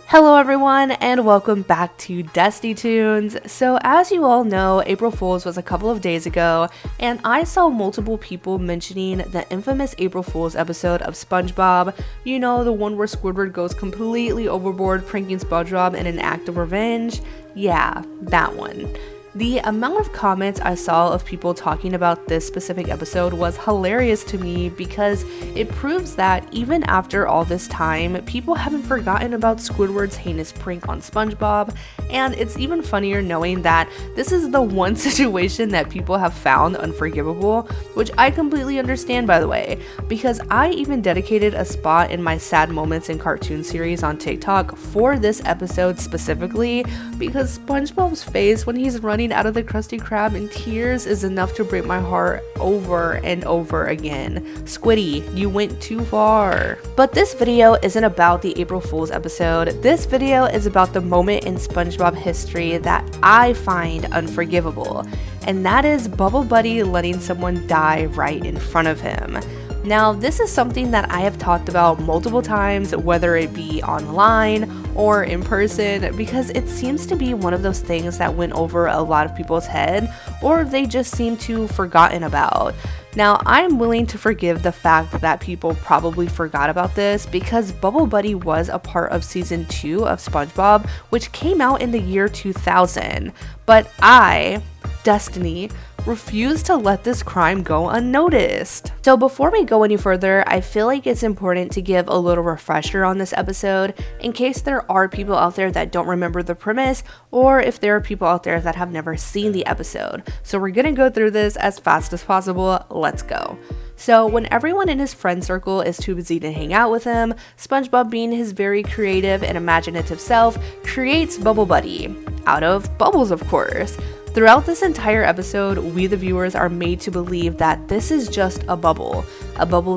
Hello everyone and welcome back to Dusty Tunes. So as you all know, April Fool's was a couple of days ago and I saw multiple people mentioning the infamous April Fool's episode of SpongeBob. You know, the one where Squidward goes completely overboard pranking SpongeBob in an act of revenge. Yeah, that one. The amount of comments I saw of people talking about this specific episode was hilarious to me because it proves that even after all this time, people haven't forgotten about Squidward's heinous prank on SpongeBob, and it's even funnier knowing that this is the one situation that people have found unforgivable, which I completely understand, by the way, because I even dedicated a spot in my sad moments in cartoon series on TikTok for this episode specifically because SpongeBob's face when he's running out of the Krusty Krab in tears is enough to break my heart over and over again. Squiddy, you went too far. But this video isn't about the April Fool's episode. This video is about the moment in SpongeBob history that I find unforgivable, and that is Bubble Buddy letting someone die right in front of him. Now, this is something that I have talked about multiple times, whether it be online or in person, because it seems to be one of those things that went over a lot of people's head, or they just seem to forgotten about. Now, I'm willing to forgive the fact that people probably forgot about this because Bubble Buddy was a part of season 2 of SpongeBob, which came out in the year 2000. But I, Destiny, refuse to let this crime go unnoticed. So before we go any further, I feel like it's important to give a little refresher on this episode in case there are people out there that don't remember the premise, or if there are people out there that have never seen the episode. So we're gonna go through this as fast as possible. Let's go. So when everyone in his friend circle is too busy to hang out with him, SpongeBob, being his very creative and imaginative self, creates Bubble Buddy. Out of bubbles, of course. Throughout this entire episode, we the viewers are made to believe that this is just a bubble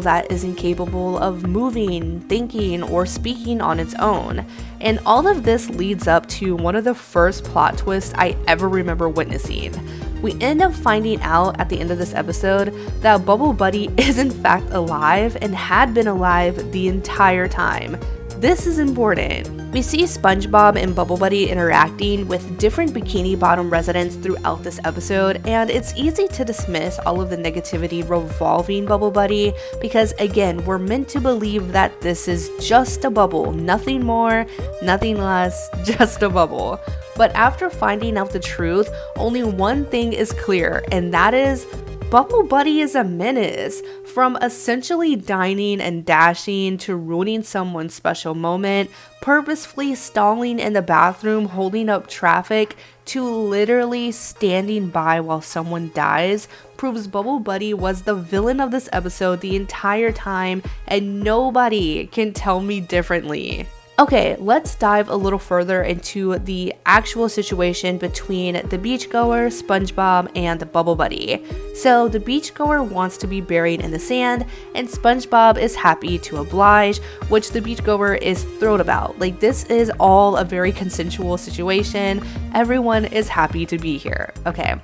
that is incapable of moving, thinking, or speaking on its own. And all of this leads up to one of the first plot twists I ever remember witnessing. We end up finding out at the end of this episode that Bubble Buddy is in fact alive and had been alive the entire time. This is important. We see SpongeBob and Bubble Buddy interacting with different Bikini Bottom residents throughout this episode, and it's easy to dismiss all of the negativity revolving Bubble Buddy because, again, we're meant to believe that this is just a bubble, nothing more, nothing less, just a bubble. But after finding out the truth, only one thing is clear, and that is Bubble Buddy is a menace. From essentially dining and dashing to ruining someone's special moment, purposefully stalling in the bathroom, holding up traffic, to literally standing by while someone dies, proves Bubble Buddy was the villain of this episode the entire time, and nobody can tell me differently. Okay, let's dive a little further into the actual situation between the beachgoer, SpongeBob, and Bubble Buddy. So the beachgoer wants to be buried in the sand, and SpongeBob is happy to oblige, which the beachgoer is thrilled about. Like, this is all a very consensual situation. Everyone is happy to be here. Okay.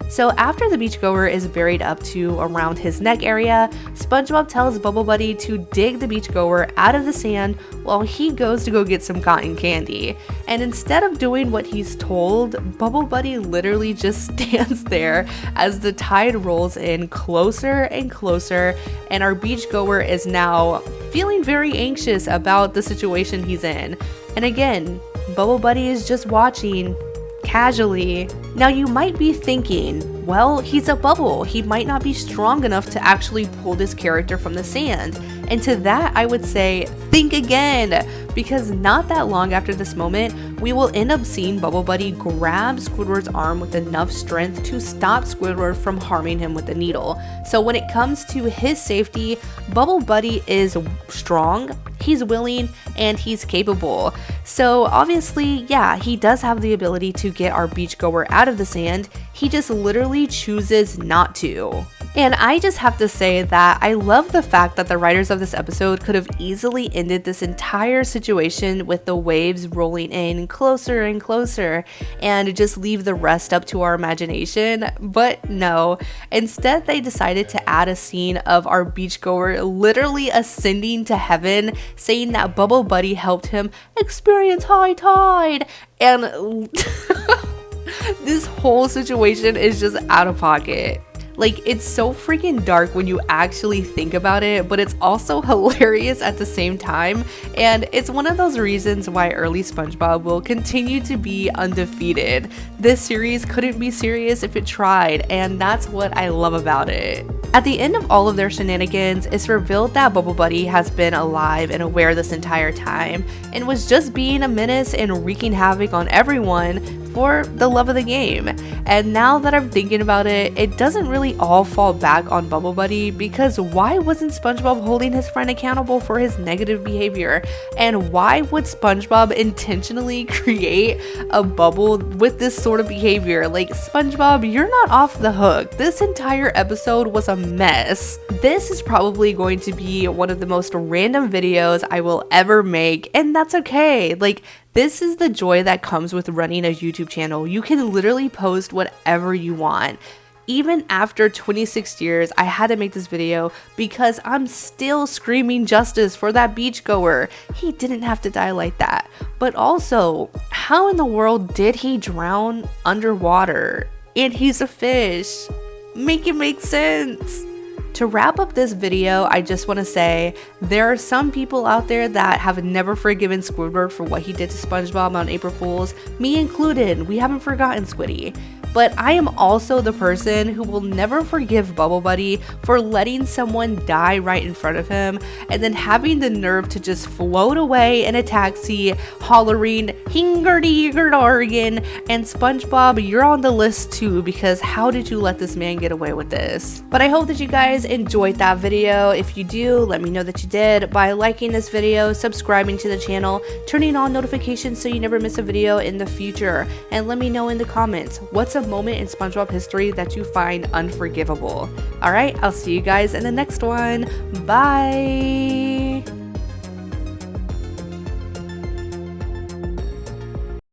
So after the beachgoer is buried up to around his neck area, SpongeBob tells Bubble Buddy to dig the beachgoer out of the sand while he goes to go get some cotton candy. And instead of doing what he's told, Bubble Buddy literally just stands there as the tide rolls in closer and closer, and our beachgoer is now feeling very anxious about the situation he's in. And again, Bubble Buddy is just watching casually. Now you might be thinking, well, he's a bubble. He might not be strong enough to actually pull this character from the sand. And to that, I would say, think again, because not that long after this moment, we will end up seeing Bubble Buddy grab Squidward's arm with enough strength to stop Squidward from harming him with the needle. So when it comes to his safety, Bubble Buddy is strong, he's willing, and he's capable. So obviously, yeah, he does have the ability to get our beachgoer out of the sand. He just literally chooses not to. And I just have to say that I love the fact that the writers of this episode could have easily ended this entire situation with the waves rolling in closer and closer and just leave the rest up to our imagination, but no. Instead, they decided to add a scene of our beachgoer literally ascending to heaven, saying that Bubble Buddy helped him experience high tide, and this whole situation is just out of pocket. Like, it's so freaking dark when you actually think about it, but it's also hilarious at the same time, and it's one of those reasons why early SpongeBob will continue to be undefeated. This series couldn't be serious if it tried, and that's what I love about it. At the end of all of their shenanigans, it's revealed that Bubble Buddy has been alive and aware this entire time, and was just being a menace and wreaking havoc on everyone for the love of the game. And now that I'm thinking about it, it doesn't really all fall back on Bubble Buddy, because why wasn't SpongeBob holding his friend accountable for his negative behavior? And why would SpongeBob intentionally create a bubble with this sort of behavior? Like, SpongeBob, you're not off the hook. This entire episode was a mess. This is probably going to be one of the most random videos I will ever make, and that's okay. Like, this is the joy that comes with running a YouTube channel. You can literally post whatever you want. Even after 26 years, I had to make this video because I'm still screaming justice for that beachgoer. He didn't have to die like that. But also, how in the world did he drown underwater? And he's a fish. Make it make sense. To wrap up this video, I just want to say there are some people out there that have never forgiven Squidward for what he did to SpongeBob on April Fools, me included. We haven't forgotten Squiddy. But I am also the person who will never forgive Bubble Buddy for letting someone die right in front of him and then having the nerve to just float away in a taxi hollering "Hingardy-Oregon," and SpongeBob, you're on the list too, because how did you let this man get away with this? But I hope that you guys enjoyed that video. If you do, let me know that you did by liking this video, subscribing to the channel, turning on notifications so you never miss a video in the future, and let me know in the comments what's a moment in SpongeBob history that you find unforgivable. Alright, I'll see you guys in the next one. Bye!